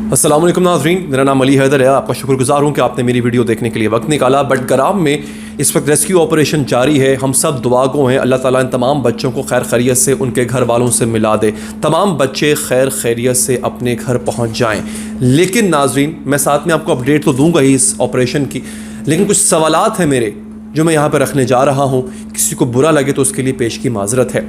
अस्सलाम वालेकुम नाज़रीन, मेरा नाम अली हैदर है। आपका शुक्रगुजार हूँ कि आपने मेरी वीडियो देखने के लिए वक्त निकाला। बडगाम में इस वक्त रेस्क्यू ऑपरेशन जारी है। हम सब दुआ गो हैं, अल्लाह ताला इन तमाम बच्चों को खैर खैरियत से उनके घर वालों से मिला दे, तमाम बच्चे खैर खैरियत से अपने घर पहुँच जाएँ। लेकिन नाज़रीन, मैं साथ में आपको अपडेट तो दूँगा ही इस ऑपरेशन की, लेकिन कुछ सवालात हैं मेरे जो मैं यहाँ पर रखने जा रहा हूँ। किसी को बुरा लगे तो उसके लिए पेश की माजरत है।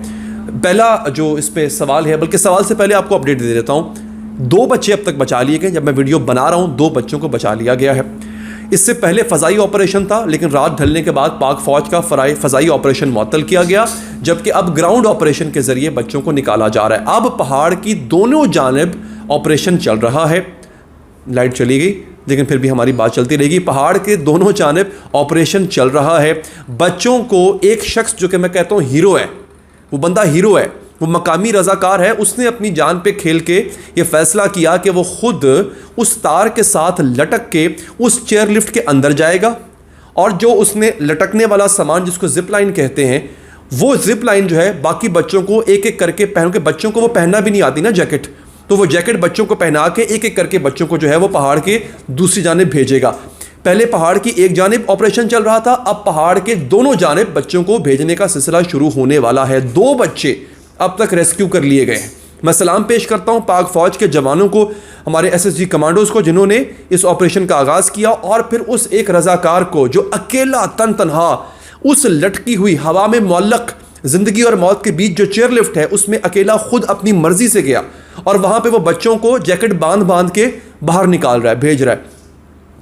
पहला जो इस पर सवाल है, बल्कि सवाल से पहले आपको अपडेट दे देता हूँ। 2 बच्चे अब तक बचा लिए गए। जब मैं वीडियो बना रहा हूँ 2 बच्चों को बचा लिया गया है। इससे पहले फ़ज़ाई ऑपरेशन था, लेकिन रात ढलने के बाद पाक फ़ौज का फ़ज़ाई ऑपरेशन मुअत्तल किया गया, जबकि अब ग्राउंड ऑपरेशन के ज़रिए बच्चों को निकाला जा रहा है। अब पहाड़ की दोनों जानिब ऑपरेशन चल रहा है। लाइट चली गई, लेकिन फिर भी हमारी बात चलती रहेगी। पहाड़ के दोनों जानिब ऑपरेशन चल रहा है। बच्चों को एक शख्स जो कि मैं कहता हूँ हीरो है, वो बंदा हीरो है, वो मकामी रज़ाकार है। उसने अपनी जान पे खेल के ये फ़ैसला किया कि वो ख़ुद उस तार के साथ लटक के उस चेयर लिफ्ट के अंदर जाएगा, और जो उसने लटकने वाला सामान जिसको ज़िप लाइन कहते हैं, वो ज़िप लाइन जो है बाकी बच्चों को एक एक करके पहन के, बच्चों को वो पहनना भी नहीं आती ना जैकेट, तो वो जैकेट बच्चों को पहना के एक एक करके बच्चों को जो है वो पहाड़ के दूसरी जानिब भेजेगा। पहले पहाड़ की एक जानिब ऑपरेशन चल रहा था, अब पहाड़ के दोनों जानिब बच्चों को भेजने का सिलसिला शुरू होने वाला है। 2 बच्चे अब तक रेस्क्यू कर लिए गए हैं। मैं सलाम पेश करता हूँ पाक फ़ौज के जवानों को, हमारे SSG कमांडोज़ को, जिन्होंने इस ऑपरेशन का आगाज़ किया, और फिर उस एक रज़ाकार को जो अकेला तनहा उस लटकी हुई हवा में मुअल्लक़ ज़िंदगी और मौत के बीच जो चेयर लिफ्ट है उसमें अकेला खुद अपनी मर्ज़ी से गया, और वहाँ पर वो बच्चों को जैकेट बांध के बाहर निकाल रहा है, भेज रहा है।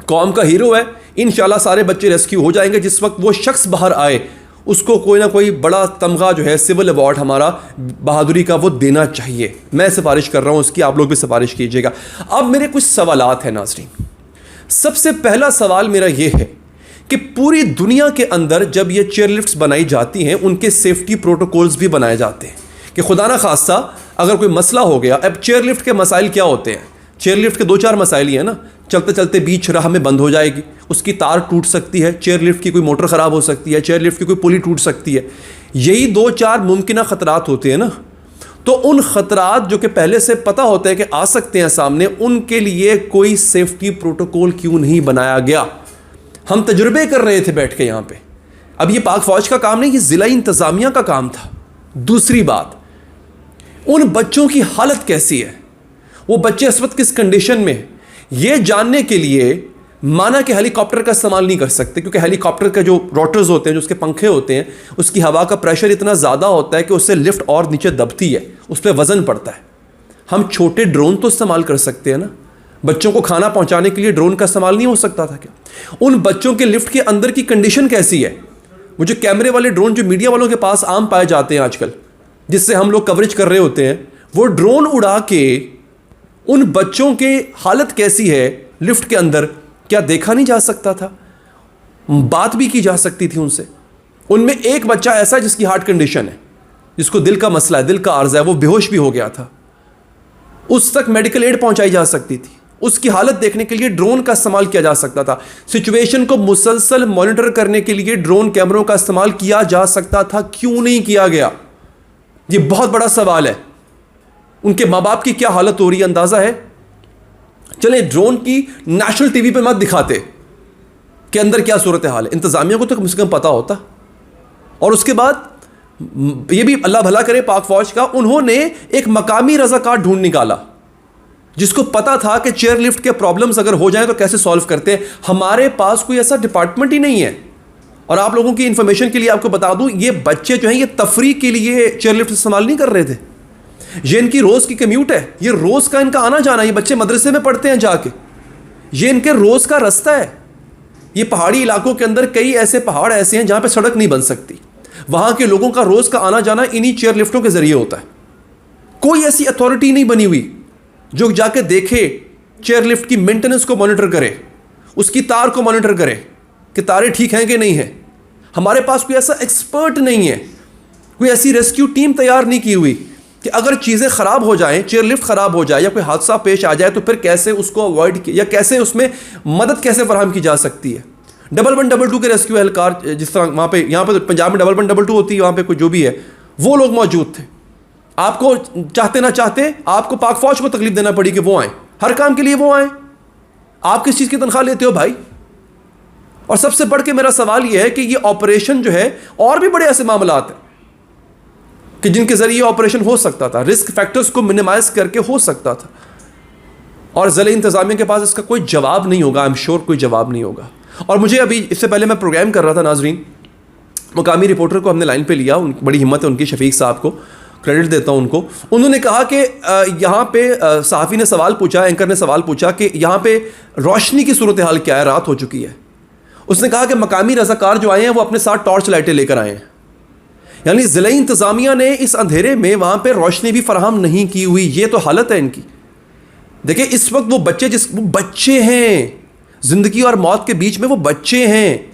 कौम का हीरो है। इंशाल्लाह सारे बच्चे रेस्क्यू हो जाएंगे। जिस वक्त वो शख्स बाहर आए उसको कोई ना कोई बड़ा तमगा जो है, सिविल अवार्ड हमारा बहादुरी का, वो देना चाहिए। मैं सिफारिश कर रहा हूँ उसकी, आप लोग भी सिफारिश कीजिएगा। अब मेरे कुछ सवालात हैं नाज़रीन। सबसे पहला सवाल मेरा ये है कि पूरी दुनिया के अंदर जब ये चेयर लिफ्ट्स बनाई जाती हैं, उनके सेफ्टी प्रोटोकॉल्स भी बनाए जाते हैं कि खुदा ना खास्ता अगर कोई मसला हो गया। अब चेयर लिफ्ट के मसाइल क्या होते हैं? चेयर लिफ्ट के 2-4 मसाइल ही है ना। चलते चलते बीच राह में बंद हो जाएगी, उसकी तार टूट सकती है, चेयर लिफ्ट की कोई मोटर ख़राब हो सकती है, चेयर लिफ्ट की कोई पुली टूट सकती है। यही 2-4 मुमकिन ख़तरात होते हैं ना। तो उन ख़तरात जो कि पहले से पता होता है कि आ सकते हैं सामने, उनके लिए कोई सेफ्टी प्रोटोकॉल क्यों नहीं बनाया गया? हम तजुर्बे कर रहे थे बैठ के यहाँ पे। अब ये पाक फ़ौज का काम नहीं, ये ज़िला इंतज़ामिया का काम था। दूसरी बात, उन बच्चों की हालत कैसी है, वो बच्चे इस वक्त किस कंडीशन में, ये जानने के लिए माना कि हेलीकॉप्टर का इस्तेमाल नहीं कर सकते, क्योंकि हेलीकॉप्टर के जो रोटर्स होते हैं, जो उसके पंखे होते हैं, उसकी हवा का प्रेशर इतना ज़्यादा होता है कि उससे लिफ्ट और नीचे दबती है, उस पर वज़न पड़ता है। हम छोटे ड्रोन तो इस्तेमाल कर सकते हैं ना। बच्चों को खाना पहुंचाने के लिए ड्रोन का इस्तेमाल नहीं हो सकता था क्या? उन बच्चों के लिफ्ट के अंदर की कंडीशन कैसी है? वो जो कैमरे वाले ड्रोन जो मीडिया वालों के पास आम पाए जाते हैं आजकल, जिससे हम लोग कवरेज कर रहे होते हैं, वो ड्रोन उड़ा के उन बच्चों की हालत कैसी है लिफ्ट के अंदर, क्या देखा नहीं जा सकता था? बात भी की जा सकती थी उनसे। उनमें एक बच्चा ऐसा जिसकी हार्ट कंडीशन है, जिसको दिल का मसला है, दिल का आर्ज़ा है, वो बेहोश भी हो गया था, उस तक मेडिकल एड पहुंचाई जा सकती थी। उसकी हालत देखने के लिए ड्रोन का इस्तेमाल किया जा सकता था। सिचुएशन को मुसलसल मॉनिटर करने के लिए ड्रोन कैमरों का इस्तेमाल किया जा सकता था, क्यों नहीं किया गया? ये बहुत बड़ा सवाल है। उनके माँ बाप की क्या हालत हो रही है, अंदाज़ा है? चले ड्रोन की नेशनल टीवी पे मत दिखाते कि अंदर क्या सूरत हाल है, इंतज़ामिया को तो कम से कम पता होता। और उसके बाद ये भी अल्लाह भला करे पाक फ़ौज का, उन्होंने एक मकामी रज़ाकार ढूंढ निकाला जिसको पता था कि चेयर लिफ्ट के प्रॉब्लम्स अगर हो जाए तो कैसे सॉल्व करते हैं। हमारे पास कोई ऐसा डिपार्टमेंट ही नहीं है। और आप लोगों की इंफॉर्मेशन के लिए आपको बता दूं, ये बच्चे जो हैं ये तफरी के लिए चेयर लिफ्ट इस्तेमाल नहीं कर रहे थे। ये इनकी रोज़ की कम्यूट है, ये रोज़ का इनका आना जाना। ये बच्चे मदरसे में पढ़ते हैं जाके, ये इनके रोज़ का रास्ता है। ये पहाड़ी इलाकों के अंदर कई ऐसे पहाड़ ऐसे हैं जहाँ पे सड़क नहीं बन सकती, वहाँ के लोगों का रोज़ का आना जाना इन्हीं चेयर लिफ्टों के ज़रिए होता है। कोई ऐसी अथॉरिटी नहीं बनी हुई जो जाके देखे, चेयर लिफ्ट की मेंटेनेंस को मॉनिटर करे, उसकी तार को मॉनिटर करे कि तारें ठीक हैं कि नहीं है। हमारे पास कोई ऐसा एक्सपर्ट नहीं है, कोई ऐसी रेस्क्यू टीम तैयार नहीं की हुई कि अगर चीज़ें ख़राब हो जाएं, चेयर लिफ्ट ख़राब हो जाए या कोई हादसा पेश आ जाए तो फिर कैसे उसको अवॉइड किया, या कैसे उसमें मदद कैसे फराहम की जा सकती है। 1122 के रेस्क्यू एहलकार, जिस तरह वहाँ पे, यहाँ पे पंजाब में 1122 होती है, वहाँ पे कोई जो भी है, वो लोग मौजूद थे। आपको चाहते ना चाहते आपको पाक फ़ौज को तकलीफ देना पड़ी कि वो आए। हर काम के लिए वो आए। आप किस चीज़ की तनख्वाह लेते हो भाई? और सबसे बढ़ के मेरा सवाल यह है कि ये ऑपरेशन जो है, और भी बड़े ऐसे मामलात हैं कि जिनके ज़रिए ऑपरेशन हो सकता था, रिस्क फैक्टर्स को मिनिमाइज करके हो सकता था, और ज़िले इंतज़ामिया के पास इसका कोई जवाब नहीं होगा। आई एम श्योर कोई जवाब नहीं होगा। और मुझे अभी इससे पहले मैं प्रोग्राम कर रहा था नाजरीन, मुकामी रिपोर्टर को हमने लाइन पे लिया, बड़ी हिम्मत है उनकी, शफीक साहब को क्रेडिट देता हूँ उनको। उन्होंने कहा कि यहाँ पे सहाफ़ी ने सवाल पूछा, एंकर ने सवाल पूछा कि यहाँ पे रोशनी की सूरत हाल क्या है, रात हो चुकी है। उसने कहा कि मकामी रज़ाकार जो आए हैं वो अपने साथ टॉर्च लाइटें लेकर आए हैं, यानी ज़िला इंतज़ामिया ने इस अंधेरे में वहाँ पे रोशनी भी फराहम नहीं की हुई। ये तो हालत है इनकी। देखिए इस वक्त वो बच्चे हैं, ज़िंदगी और मौत के बीच में वो बच्चे हैं।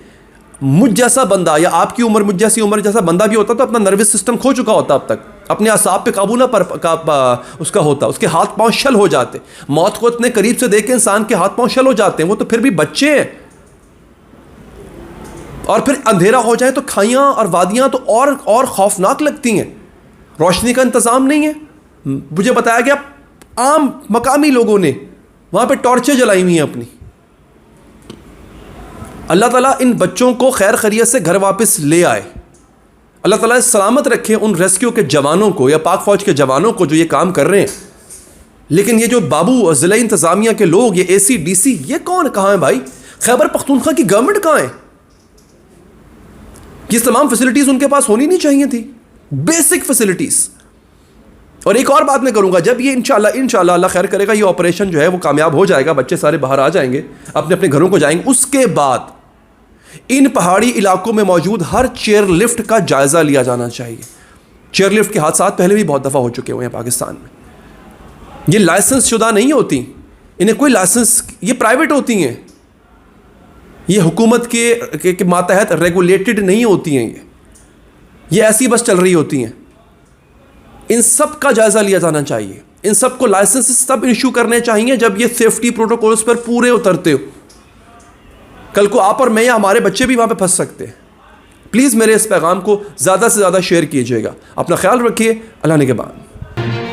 मुझ जैसा बंदा या आपकी उम्र, मुझ जैसी उम्र जैसा बंदा भी होता तो अपना नर्वस सिस्टम खो चुका होता, अब तक अपने असाब पे काबू ना उसका होता, उसके हाथ पांव शल हो जाते। मौत को इतने करीब से देख के इंसान के हाथ पांव शल हो जाते हैं। वो तो फिर भी बच्चे हैं। और फिर अंधेरा हो जाए तो खाइयाँ और वादियाँ तो और खौफनाक लगती हैं। रोशनी का इंतज़ाम नहीं है। मुझे बताया गया आम मकामी लोगों ने वहाँ पे टॉर्चें जलाई हुई हैं अपनी। अल्लाह ताला इन बच्चों को खैर खैरियत से घर वापस ले आए। अल्लाह ताला सलामत रखे उन रेस्क्यू के जवानों को या पाक फ़ौज के जवानों को जो ये काम कर रहे हैं। लेकिन ये जो बाबू और ज़िला इंतज़ामिया के लोग, ये ACDC, ये कौन, कहाँ है भाई? खैबर पख्तूनख्वा की गवर्नमेंट कहाँ है? ये तमाम फैसिलिटीज़ उनके पास होनी नहीं चाहिए थी, बेसिक फैसिलिटीज़। और एक और बात मैं करूँगा, जब ये इंशाल्लाह अल्लाह खैर करेगा, ये ऑपरेशन जो है वो कामयाब हो जाएगा, बच्चे सारे बाहर आ जाएंगे, अपने अपने घरों को जाएंगे, उसके बाद इन पहाड़ी इलाकों में मौजूद हर चेयर लिफ्ट का जायज़ा लिया जाना चाहिए। चेयर लिफ्ट के हादसा पहले भी बहुत दफ़ा हो चुके हुए हैं पाकिस्तान में। ये लाइसेंस शुदा नहीं होती, इन्हें कोई लाइसेंस, ये प्राइवेट होती हैं, ये हुकूमत के मातहत रेगुलेटेड नहीं होती हैं, ये ऐसी बस चल रही होती हैं। इन सब का जायज़ा लिया जाना चाहिए। इन सब को लाइसेंस तब इशू करने चाहिए जब ये सेफ्टी प्रोटोकॉल्स पर पूरे उतरते हो। कल को आप और मैं या हमारे बच्चे भी वहाँ पे फंस सकते हैं। प्लीज़ मेरे इस पैगाम को ज़्यादा से ज़्यादा शेयर कीजिएगा। अपना ख्याल रखिए। अल्लाह ने के बाद।